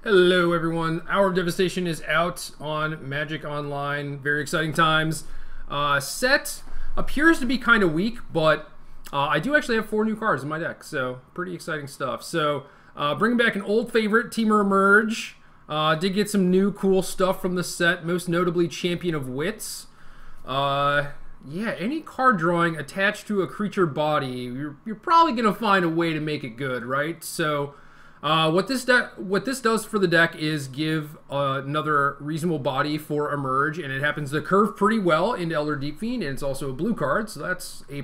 Hello everyone, Hour of Devastation is out on Magic Online. Very exciting times. Set appears to be kind of weak, but I do actually have 4 new cards in my deck, so pretty exciting stuff. So bringing back an old favorite, Temur Emerge. Did get some new cool stuff from the set, most notably Champion of Wits. Yeah, any card drawing attached to a creature body, you're probably going to find a way to make it good, right? So what this does for the deck is give another reasonable body for Emerge, and it happens to curve pretty well into Elder Deep Fiend, and it's also a blue card, so that's A+.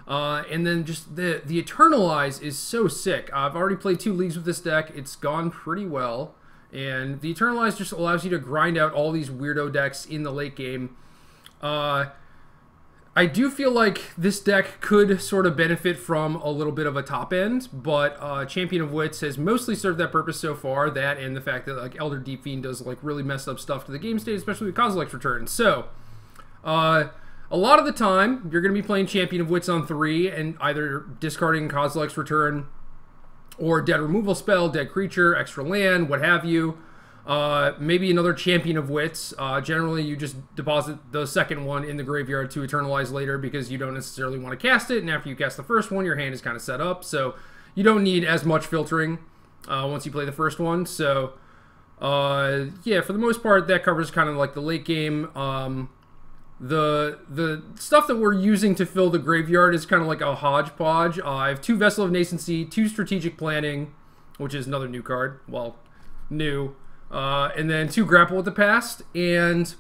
And then just the Eternalize is so sick. I've already played 2 leagues with this deck. It's gone pretty well, and the Eternalize just allows you to grind out all these weirdo decks in the late game. I do feel like this deck could sort of benefit from a little bit of a top end, but Champion of Wits has mostly served that purpose so far. That and the fact that like Elder Deep Fiend does like really messed up stuff to the game state, especially with Kozilek's return. So a lot of the time you're going to be playing Champion of Wits on 3 and either discarding Kozilek's return or dead removal spell, dead creature, extra land, what have you. Maybe another Champion of Wits. Generally, you just deposit the second one in the graveyard to Eternalize later because you don't necessarily want to cast it, and after you cast the first one, your hand is kind of set up, so you don't need as much filtering once you play the first one. So, yeah, for the most part, that covers kind of like the late game. The stuff that we're using to fill the graveyard is kind of like a hodgepodge. I have 2 Vessel of Nascency, 2 Strategic Planning, which is another new card. Well, new. And then 2 Grapple with the Past, and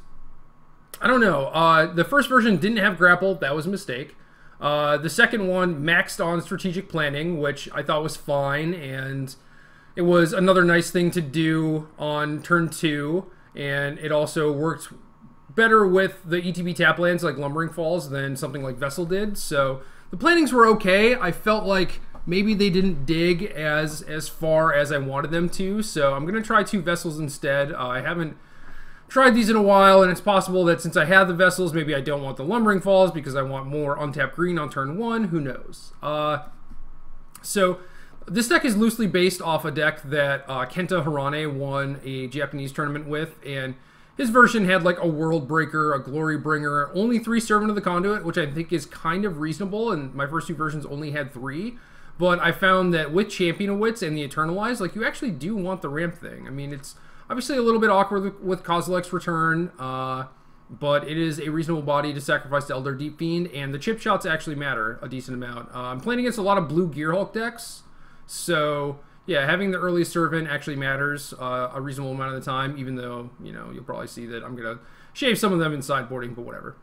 I don't know, the first version didn't have Grapple, that was a mistake. The second one maxed on Strategic Planning, which I thought was fine, and it was another nice thing to do on turn 2, and it also worked better with the ETB tap lands like Lumbering Falls than something like Vessel did, so the plannings were okay. I felt like maybe they didn't dig as far as I wanted them to, so I'm going to try 2 Vessels instead. I haven't tried these in a while, and it's possible that since I have the Vessels, maybe I don't want the Lumbering Falls because I want more untapped green on turn 1. Who knows? So this deck is loosely based off a deck that Kenta Hirane won a Japanese tournament with, and his version had like a World Breaker, a Glory Bringer, only 3 Servant of the Conduit, which I think is kind of reasonable, and my first 2 versions only had 3. But I found that with Champion of Wits and the Eternalize, like, you actually do want the ramp thing. I mean, it's obviously a little bit awkward with Kozilek's return, but it is a reasonable body to sacrifice to Elder Deep Fiend, and the chip shots actually matter a decent amount. I'm playing against a lot of blue Gearhulk decks, so yeah, having the early Servant actually matters a reasonable amount of the time, even though, you know, you'll probably see that I'm going to shave some of them in sideboarding, but whatever.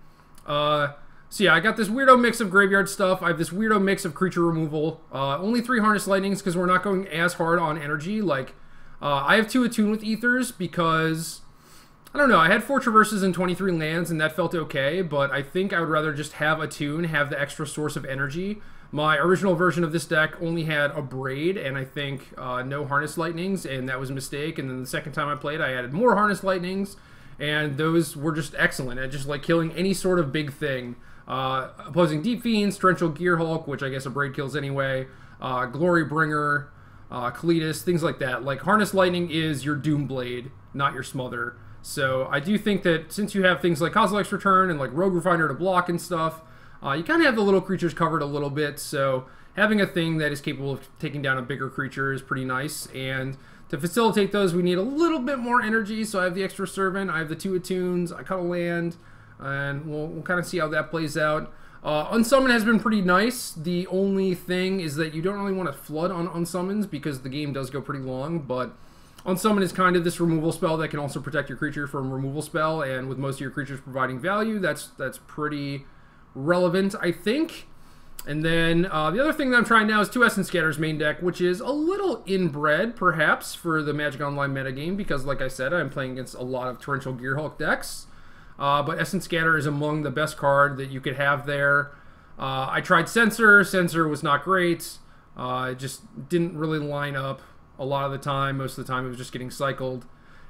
So yeah, I got this weirdo mix of graveyard stuff. I have this weirdo mix of creature removal. Only 3 Harness Lightnings because we're not going as hard on energy. Like, I have 2 Attune with Ethers because, I don't know, I had 4 Traverses and 23 lands and that felt okay, but I think I would rather just have Attune, have the extra source of energy. My original version of this deck only had a Braid and I think no Harness Lightnings, and that was a mistake. And then the second time I played, I added more Harness Lightnings, and those were just excellent at just like killing any sort of big thing. Opposing Deep Fiends, Torrential Gearhulk, which I guess a Braid kills anyway, Glory Bringer, Kalitas, things like that. Like, Harness Lightning is your Doomblade, not your Smother. So I do think that since you have things like Kozilek's Return and like Rogue Refiner to block and stuff, you kind of have the little creatures covered a little bit. So having a thing that is capable of taking down a bigger creature is pretty nice. And to facilitate those, we need a little bit more energy. So I have the extra Servant, I have the 2 Attunes, I cut a land, and we'll kind of see how that plays out. Unsummon has been pretty nice. The only thing is that you don't really want to flood on Unsummons because the game does go pretty long, but Unsummon is kind of this removal spell that can also protect your creature from removal spell, and with most of your creatures providing value, that's pretty relevant, I think. And then the other thing that I'm trying now is 2 Essence Scatter's main deck, which is a little inbred, perhaps, for the Magic Online metagame, because, like I said, I'm playing against a lot of Torrential Gearhulk decks. But Essence Scatter is among the best card that you could have there. I tried Censor. Censor was not great. It just didn't really line up a lot of the time. Most of the time it was just getting cycled.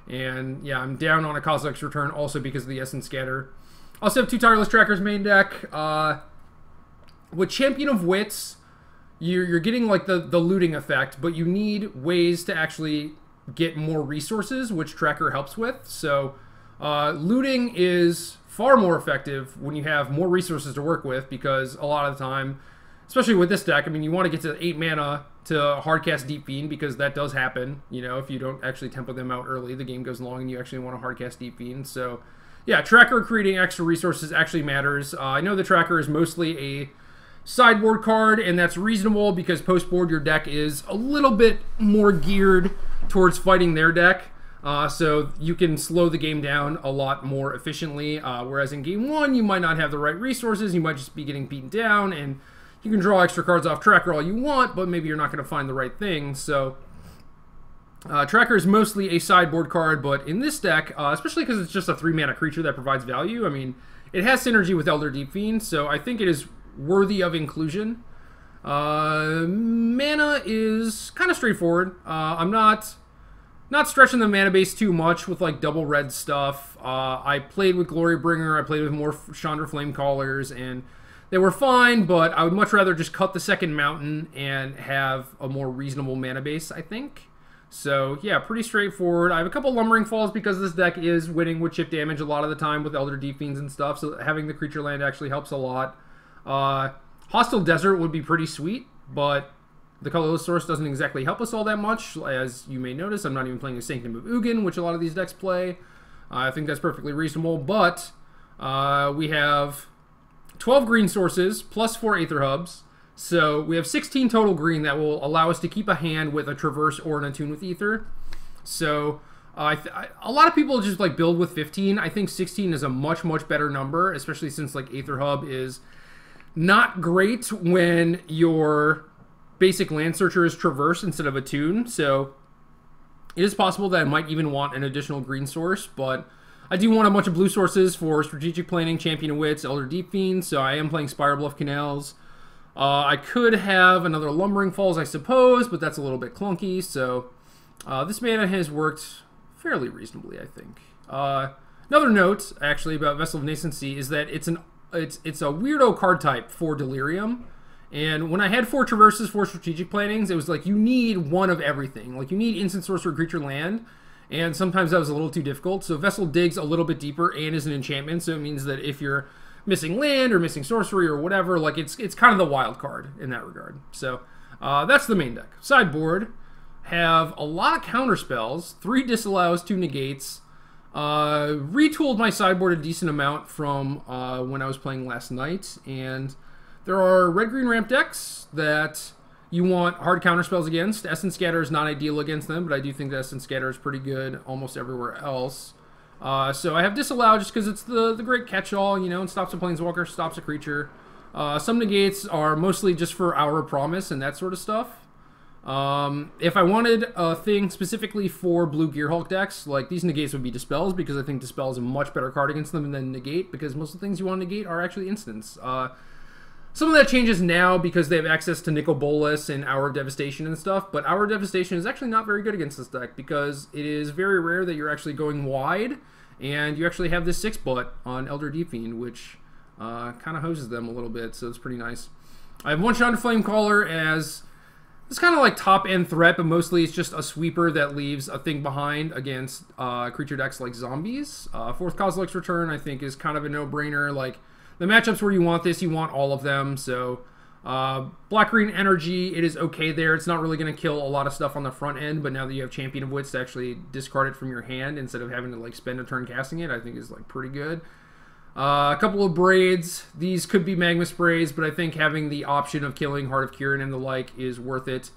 And yeah, I'm down on a Kozilek's Return also because of the Essence Scatter. I also have 2 Tireless Trackers main deck. With Champion of Wits, you're getting like the looting effect, but you need ways to actually get more resources, which Tracker helps with. So looting is far more effective when you have more resources to work with, because a lot of the time, especially with this deck, I mean, you want to get to 8 mana to hardcast Deep Fiend, because that does happen. You know, if you don't actually tempo them out early, the game goes long and you actually want to hardcast Deep Fiend. So yeah, Tracker creating extra resources actually matters. I know the Tracker is mostly a sideboard card, and that's reasonable because post-board your deck is a little bit more geared towards fighting their deck. So you can slow the game down a lot more efficiently, whereas in game 1 you might not have the right resources, you might just be getting beaten down, and you can draw extra cards off Tracker all you want, but maybe you're not going to find the right thing. So Tracker is mostly a sideboard card, but in this deck, especially because it's just a 3-mana creature that provides value, I mean, it has synergy with Elder Deep Fiend, so I think it is worthy of inclusion. Mana is kind of straightforward. I'm not stretching the mana base too much with like double red stuff. I played with Glorybringer, I played with more Chandra Flamecallers, and they were fine, but I would much rather just cut the second mountain and have a more reasonable mana base, I think. So yeah, pretty straightforward. I have a couple Lumbering Falls because this deck is winning with chip damage a lot of the time with Elder Deep Fiends and stuff, so having the creature land actually helps a lot. Hostile Desert would be pretty sweet, but the colorless source doesn't exactly help us all that much. As you may notice, I'm not even playing a Sanctum of Ugin, which a lot of these decks play. I think that's perfectly reasonable, but we have 12 green sources plus 4 Aether Hubs. So we have 16 total green that will allow us to keep a hand with a Traverse or an Attune with Ether. So a lot of people just like build with 15. I think 16 is a much better number, especially since like Aether Hub is not great when your basic land searcher is Traverse instead of Attune. So it is possible that I might even want an additional green source, but I do want a bunch of blue sources for strategic planning, Champion of Wits, Elder Deep Fiend, so I am playing Spire Bluff Canals. I could have another Lumbering Falls, I suppose, but that's a little bit clunky, so this mana has worked fairly reasonably, I think. Another note, actually, about Vessel of Nascency is that it's a weirdo card type for Delirium, and when I had 4 Traverses, 4 Strategic Plannings, it was like, you need one of everything. Like, you need Instant Sorcerer, Creature, Land, and sometimes that was a little too difficult, so Vessel digs a little bit deeper and is an enchantment, so it means that if you're missing land or missing sorcery or whatever, like it's kind of the wild card in that regard. So that's the main deck. Sideboard have a lot of counter spells, 3 disallows, 2 negates. Retooled my sideboard a decent amount from when I was playing last night, and there are red-green ramp decks that you want hard counter spells against. Essence Scatter is not ideal against them, but I do think that Essence Scatter is pretty good almost everywhere else. So I have Disallow just because it's the great catch-all, you know, and stops a planeswalker, stops a creature. Some negates are mostly just for Hour of Promise and that sort of stuff. If I wanted a thing specifically for blue Gearhulk decks, like these negates would be Dispels, because I think Dispel is a much better card against them than Negate, because most of the things you want to negate are actually instants. Some of that changes now because they have access to Nicol Bolas and Hour of Devastation and stuff, but Hour of Devastation is actually not very good against this deck because it is very rare that you're actually going wide and you actually have this 6-butt on Elder Deep Fiend, which kind of hoses them a little bit, so it's pretty nice. I have one Chandra Flamecaller as it's kind of like top-end threat, but mostly it's just a sweeper that leaves a thing behind against creature decks like zombies. Fourth Kozilek's Return, I think, is kind of a no-brainer. Like, the matchups where you want this, you want all of them. So, Black-Green Energy, it is okay there. It's not really going to kill a lot of stuff on the front end, but now that you have Champion of Wits to actually discard it from your hand instead of having to, like, spend a turn casting it, I think is, like, pretty good. A couple of Braids. These could be Magma Sprays, but I think having the option of killing Heart of Kirin and the like is worth it.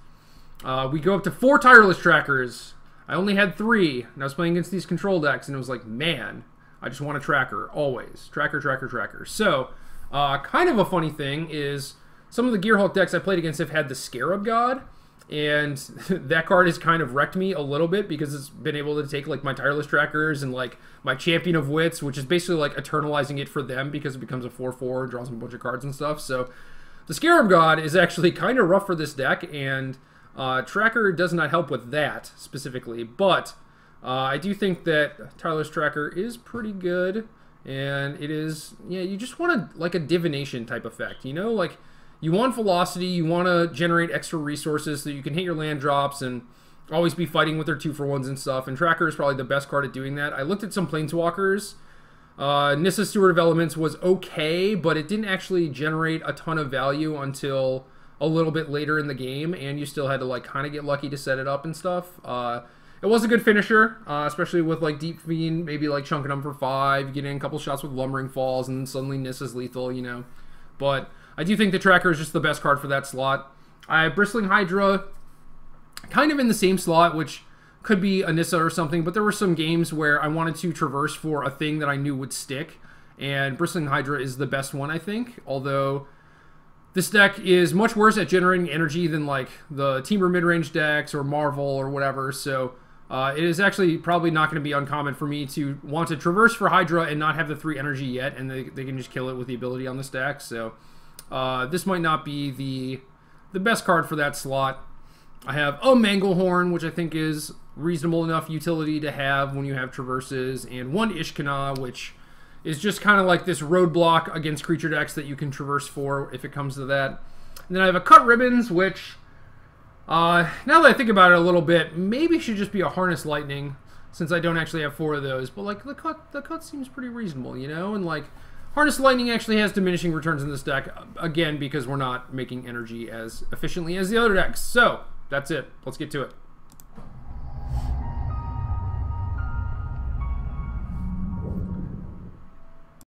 We go up to 4 Tireless Trackers. I only had 3, and I was playing against these control decks, and it was like, man, I just want a tracker, always. Tracker, tracker, tracker. So, kind of a funny thing is, some of the Gearhulk decks I played against have had the Scarab God, and that card has kind of wrecked me a little bit because it's been able to take like my Tireless Trackers and like my Champion of Wits, which is basically like eternalizing it for them because it becomes a 4/4 and draws them a bunch of cards and stuff. So the Scarab God is actually kind of rough for this deck, and Tracker does not help with that specifically, but I do think that Tireless Tracker is pretty good, and it is, yeah, you just want like a divination type effect, you know, like you want velocity, you want to generate extra resources so you can hit your land drops and always be fighting with their 2-for-1s and stuff, and Tracker is probably the best card at doing that. I looked at some Planeswalkers. Nissa Steward of Elements was okay, but it didn't actually generate a ton of value until a little bit later in the game, and you still had to like kind of get lucky to set it up and stuff. It was a good finisher, especially with like Deep Fiend, maybe like chunking them for 5, getting a couple shots with Lumbering Falls, and then suddenly Nissa's lethal, you know. But I do think the Tracker is just the best card for that slot. I have Bristling Hydra kind of in the same slot, which could be a Nissa or something, but there were some games where I wanted to traverse for a thing that I knew would stick, and Bristling Hydra is the best one, I think, although this deck is much worse at generating energy than like the Temur mid-range decks or Marvel or whatever, so it is actually probably not going to be uncommon for me to want to traverse for Hydra and not have the 3 energy yet, and they can just kill it with the ability on this deck, so this might not be the best card for that slot. I have a Manglehorn, which I think is reasonable enough utility to have when you have traverses, and 1 Ishkana, which is just kind of like this roadblock against creature decks that you can traverse for if it comes to that. And then I have a Cut Ribbons, which, now that I think about it a little bit, maybe should just be a Harness Lightning, since I don't actually have 4 of those. But like the cut seems pretty reasonable, you know? And like Harness Lightning actually has diminishing returns in this deck, again, because we're not making energy as efficiently as the other decks. So that's it. Let's get to it.